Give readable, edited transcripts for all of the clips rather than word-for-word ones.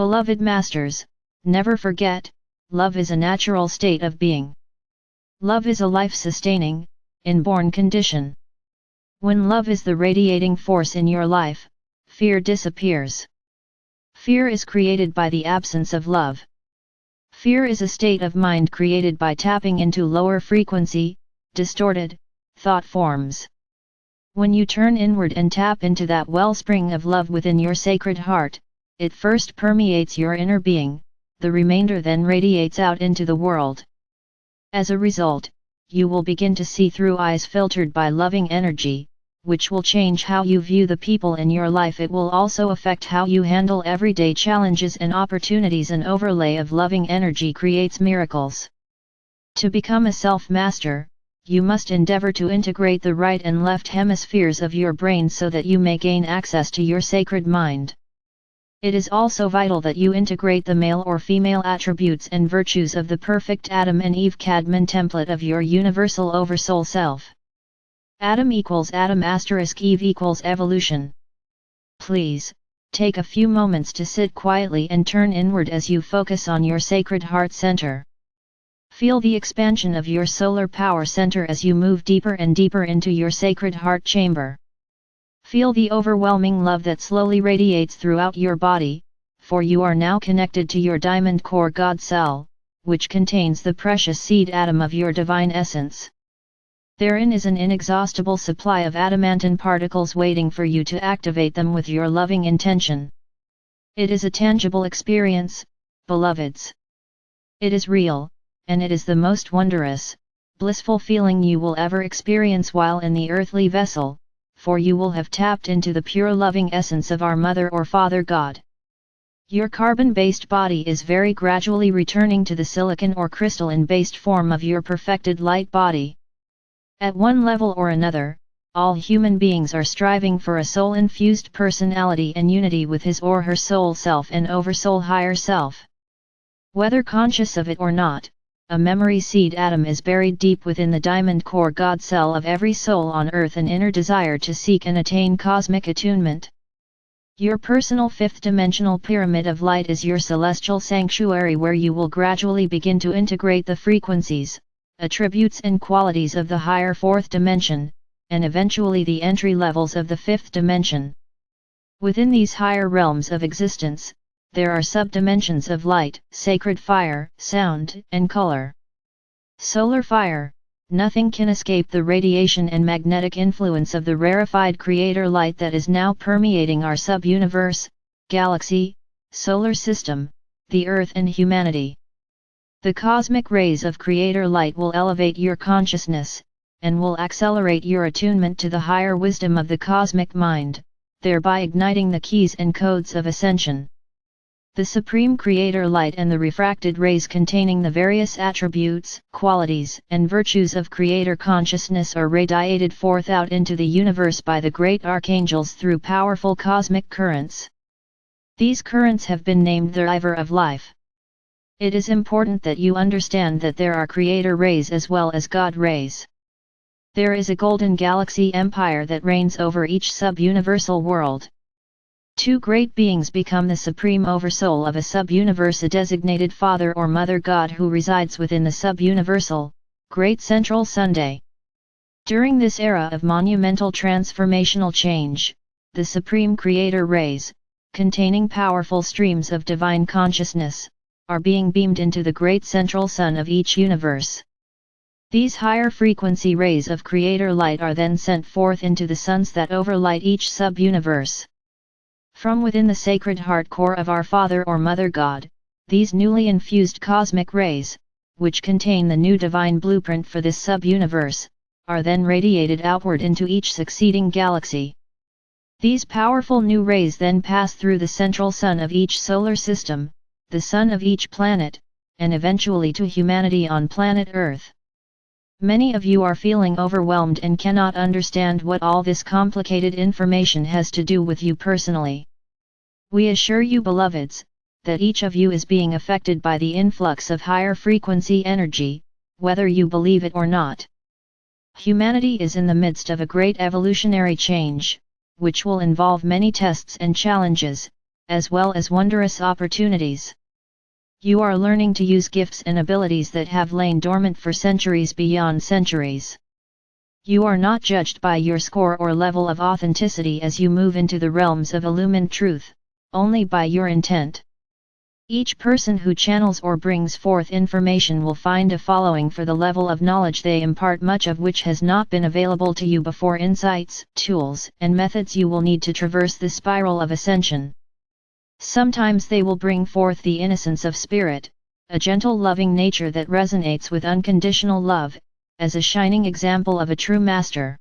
Beloved Masters, never forget, love is a natural state of being. Love is a life-sustaining, inborn condition. When love is the radiating force in your life, fear disappears. Fear is created by the absence of love. Fear is a state of mind created by tapping into lower frequency, distorted, thought forms. When you turn inward and tap into that wellspring of love within your sacred heart, it first permeates your inner being, the remainder then radiates out into the world. As a result, you will begin to see through eyes filtered by loving energy, which will change how you view the people in your life. It will also affect how you handle everyday challenges and opportunities. An overlay of loving energy creates miracles. To become a self-master, you must endeavor to integrate the right and left hemispheres of your brain so that you may gain access to your sacred mind. It is also vital that you integrate the male or female attributes and virtues of the perfect Adam and Eve Cadman template of your universal oversoul self. Adam equals Adam * Eve equals evolution. Please, take a few moments to sit quietly and turn inward as you focus on your sacred heart center. Feel the expansion of your solar power center as you move deeper and deeper into your sacred heart chamber. Feel the overwhelming love that slowly radiates throughout your body, for you are now connected to your diamond core God cell, which contains the precious seed atom of your divine essence. Therein is an inexhaustible supply of adamantine particles waiting for you to activate them with your loving intention. It is a tangible experience, beloveds. It is real, and it is the most wondrous, blissful feeling you will ever experience while in the earthly vessel, for you will have tapped into the pure loving essence of our Mother or Father God. Your carbon-based body is very gradually returning to the silicon or crystalline-based form of your perfected light body. At one level or another, all human beings are striving for a soul-infused personality and unity with his or her soul self and oversoul higher self. Whether conscious of it or not, a memory seed atom is buried deep within the diamond core God cell of every soul on earth, an inner desire to seek and attain cosmic attunement. Your personal fifth-dimensional pyramid of light is your celestial sanctuary where you will gradually begin to integrate the frequencies, attributes and qualities of the higher fourth dimension, and eventually the entry levels of the fifth dimension. Within these higher realms of existence, there are subdimensions of light, sacred fire, sound, and color. Solar fire: nothing can escape the radiation and magnetic influence of the rarefied creator light that is now permeating our sub-universe, galaxy, solar system, the Earth and humanity. The cosmic rays of creator light will elevate your consciousness, and will accelerate your attunement to the higher wisdom of the cosmic mind, thereby igniting the keys and codes of ascension. The supreme creator light and the refracted rays containing the various attributes, qualities, and virtues of creator consciousness are radiated forth out into the universe by the great archangels through powerful cosmic currents. These currents have been named the river of life. It is important that you understand that there are creator rays as well as God rays. There is a golden galaxy empire that reigns over each sub-universal world. Two great beings become the supreme oversoul of a sub-universe, a designated Father or Mother God who resides within the sub-universal, Great Central Sunday. During this era of monumental transformational change, the supreme creator rays, containing powerful streams of divine consciousness, are being beamed into the great central sun of each universe. These higher frequency rays of creator light are then sent forth into the suns that overlight each sub-universe. From within the sacred heart core of our Father or Mother God, these newly infused cosmic rays, which contain the new divine blueprint for this sub-universe, are then radiated outward into each succeeding galaxy. These powerful new rays then pass through the central sun of each solar system, the sun of each planet, and eventually to humanity on planet Earth. Many of you are feeling overwhelmed and cannot understand what all this complicated information has to do with you personally. We assure you, beloveds, that each of you is being affected by the influx of higher frequency energy, whether you believe it or not. Humanity is in the midst of a great evolutionary change, which will involve many tests and challenges, as well as wondrous opportunities. You are learning to use gifts and abilities that have lain dormant for centuries beyond centuries. You are not judged by your score or level of authenticity as you move into the realms of illumined truth, only by your intent. Each person who channels or brings forth information will find a following for the level of knowledge they impart, much of which has not been available to you before. Insights, tools, and methods you will need to traverse the spiral of ascension. Sometimes they will bring forth the innocence of spirit, a gentle loving nature that resonates with unconditional love, as a shining example of a true master.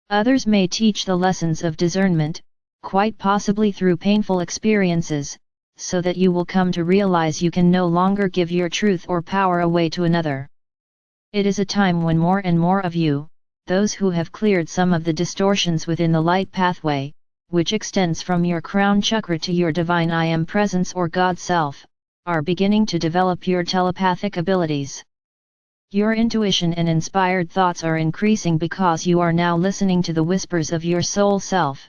Others may teach the lessons of discernment, quite possibly through painful experiences, so that you will come to realize you can no longer give your truth or power away to another. It is a time when more and more of you, those who have cleared some of the distortions within the light pathway, which extends from your crown chakra to your divine I Am presence or God Self, are beginning to develop your telepathic abilities. Your intuition and inspired thoughts are increasing because you are now listening to the whispers of your soul self.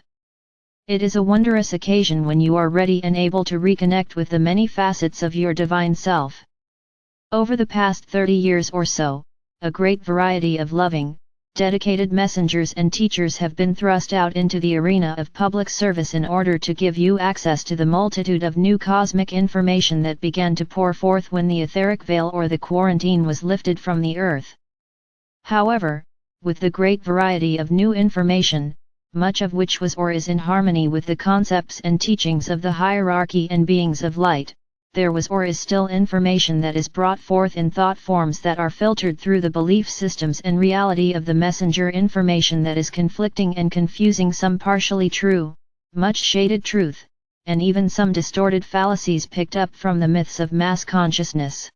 It is a wondrous occasion when you are ready and able to reconnect with the many facets of your divine self. Over the past 30 years or so, a great variety of loving, dedicated messengers and teachers have been thrust out into the arena of public service in order to give you access to the multitude of new cosmic information that began to pour forth when the etheric veil or the quarantine was lifted from the earth. However, with the great variety of new information, much of which was or is in harmony with the concepts and teachings of the hierarchy and beings of light, there was or is still information that is brought forth in thought forms that are filtered through the belief systems and reality of the messenger, information that is conflicting and confusing, some partially true, much shaded truth, and even some distorted fallacies picked up from the myths of mass consciousness.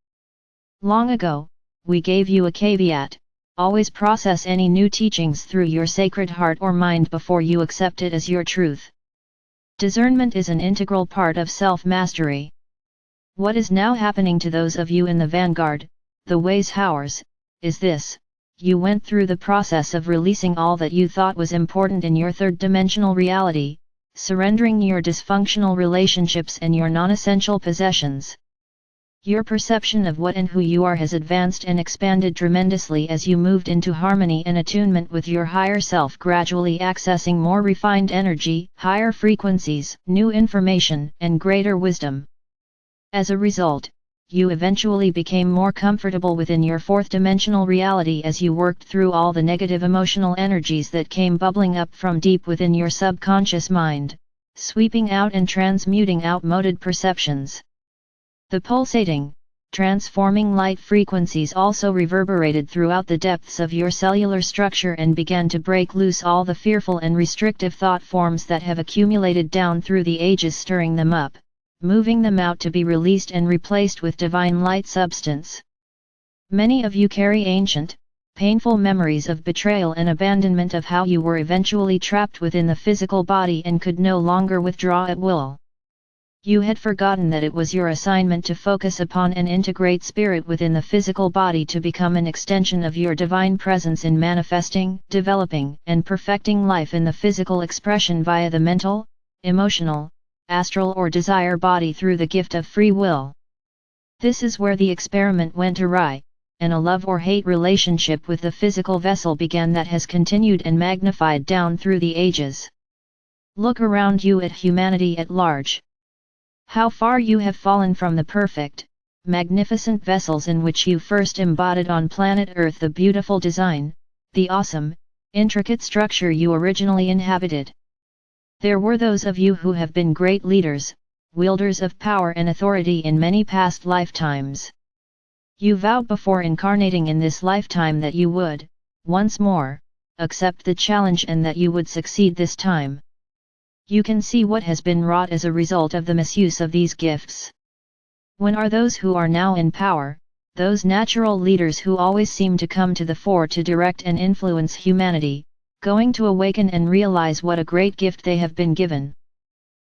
Long ago, we gave you a caveat: always process any new teachings through your sacred heart or mind before you accept it as your truth. Discernment is an integral part of self-mastery. What is now happening to those of you in the vanguard, the ways howers, is this: you went through the process of releasing all that you thought was important in your third-dimensional reality, surrendering your dysfunctional relationships and your non-essential possessions. Your perception of what and who you are has advanced and expanded tremendously as you moved into harmony and attunement with your higher self, gradually accessing more refined energy, higher frequencies, new information, and greater wisdom. As a result, you eventually became more comfortable within your fourth-dimensional reality as you worked through all the negative emotional energies that came bubbling up from deep within your subconscious mind, sweeping out and transmuting outmoded perceptions. The pulsating, transforming light frequencies also reverberated throughout the depths of your cellular structure and began to break loose all the fearful and restrictive thought forms that have accumulated down through the ages, stirring them up, moving them out to be released and replaced with divine light substance. Many of you carry ancient, painful memories of betrayal and abandonment, of how you were eventually trapped within the physical body and could no longer withdraw at will. You had forgotten that it was your assignment to focus upon and integrate spirit within the physical body to become an extension of your divine presence in manifesting, developing, and perfecting life in the physical expression via the mental, emotional, astral or desire body through the gift of free will. This is where the experiment went awry, and a love or hate relationship with the physical vessel began that has continued and magnified down through the ages. Look around you at humanity at large. How far you have fallen from the perfect, magnificent vessels in which you first embodied on planet Earth the beautiful design, the awesome, intricate structure you originally inhabited. There were those of you who have been great leaders, wielders of power and authority in many past lifetimes. You vowed before incarnating in this lifetime that you would, once more, accept the challenge and that you would succeed this time. You can see what has been wrought as a result of the misuse of these gifts. When are those who are now in power, those natural leaders who always seem to come to the fore to direct and influence humanity, going to awaken and realize what a great gift they have been given?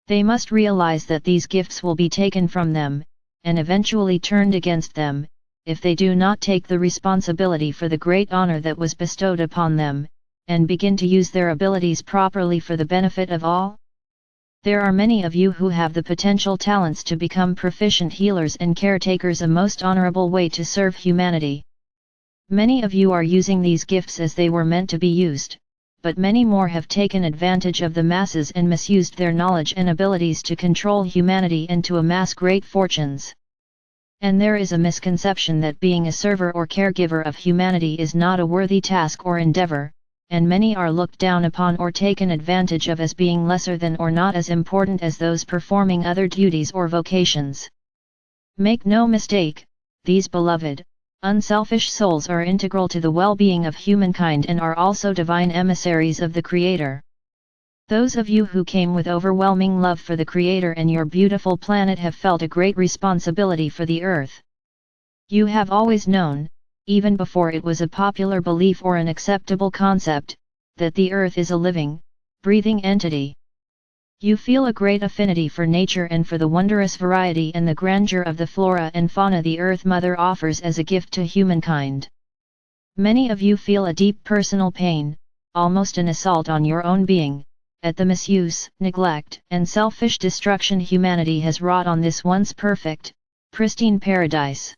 They must realize that these gifts will be taken from them, and eventually turned against them, if they do not take the responsibility for the great honor that was bestowed upon them, and begin to use their abilities properly for the benefit of all. There are many of you who have the potential talents to become proficient healers and caretakers, a most honorable way to serve humanity. Many of you are using these gifts as they were meant to be used, but many more have taken advantage of the masses and misused their knowledge and abilities to control humanity and to amass great fortunes. And there is a misconception that being a server or caregiver of humanity is not a worthy task or endeavor, and many are looked down upon or taken advantage of as being lesser than or not as important as those performing other duties or vocations. Make no mistake, these beloved, unselfish souls are integral to the well-being of humankind and are also divine emissaries of the Creator. Those of you who came with overwhelming love for the Creator and your beautiful planet have felt a great responsibility for the Earth. You have always known, even before it was a popular belief or an acceptable concept, that the Earth is a living, breathing entity. You feel a great affinity for nature and for the wondrous variety and the grandeur of the flora and fauna the Earth Mother offers as a gift to humankind. Many of you feel a deep personal pain, almost an assault on your own being, at the misuse, neglect, and selfish destruction humanity has wrought on this once perfect, pristine paradise.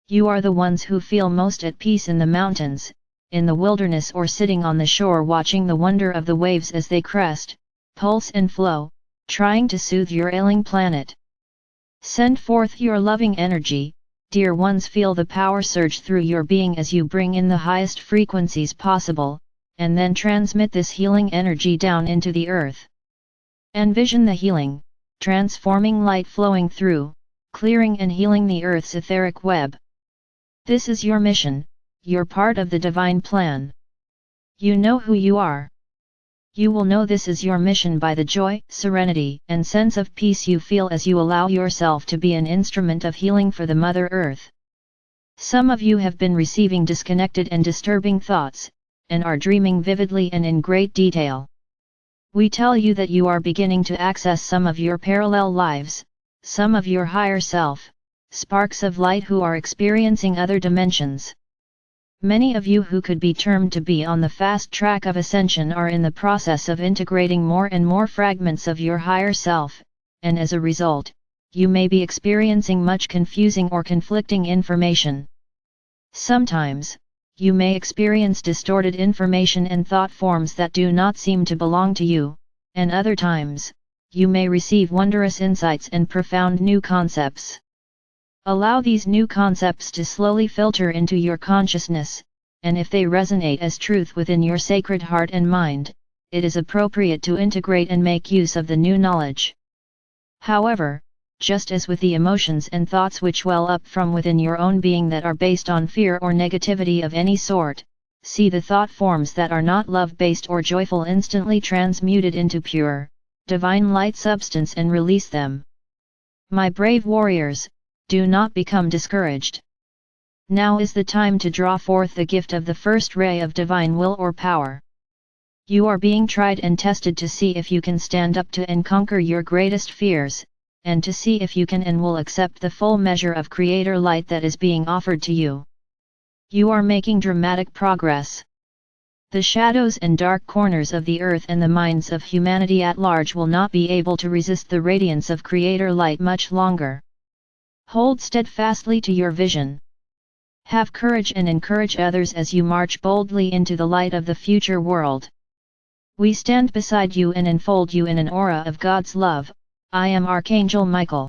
You are the ones who feel most at peace in the mountains, in the wilderness, or sitting on the shore watching the wonder of the waves as they crest, pulse and flow, trying to soothe your ailing planet. Send forth your loving energy, dear ones, feel the power surge through your being as you bring in the highest frequencies possible, and then transmit this healing energy down into the earth. Envision the healing, transforming light flowing through, clearing and healing the earth's etheric web. This is your mission, you're part of the divine plan. You know who you are. You will know this is your mission by the joy, serenity, and sense of peace you feel as you allow yourself to be an instrument of healing for the Mother Earth. Some of you have been receiving disconnected and disturbing thoughts, and are dreaming vividly and in great detail. We tell you that you are beginning to access some of your parallel lives, some of your higher self, sparks of light who are experiencing other dimensions. Many of you who could be termed to be on the fast track of ascension are in the process of integrating more and more fragments of your higher self, and as a result, you may be experiencing much confusing or conflicting information. Sometimes, you may experience distorted information and thought forms that do not seem to belong to you, and other times, you may receive wondrous insights and profound new concepts. Allow these new concepts to slowly filter into your consciousness, and if they resonate as truth within your sacred heart and mind, it is appropriate to integrate and make use of the new knowledge. However, just as with the emotions and thoughts which well up from within your own being that are based on fear or negativity of any sort, see the thought forms that are not love-based or joyful instantly transmuted into pure, divine light substance and release them. My brave warriors, do not become discouraged. Now is the time to draw forth the gift of the first ray of divine will or power. You are being tried and tested to see if you can stand up to and conquer your greatest fears, and to see if you can and will accept the full measure of Creator light that is being offered to you. You are making dramatic progress. The shadows and dark corners of the earth and the minds of humanity at large will not be able to resist the radiance of Creator light much longer. Hold steadfastly to your vision. Have courage and encourage others as you march boldly into the light of the future world. We stand beside you and enfold you in an aura of God's love. I am Archangel Michael.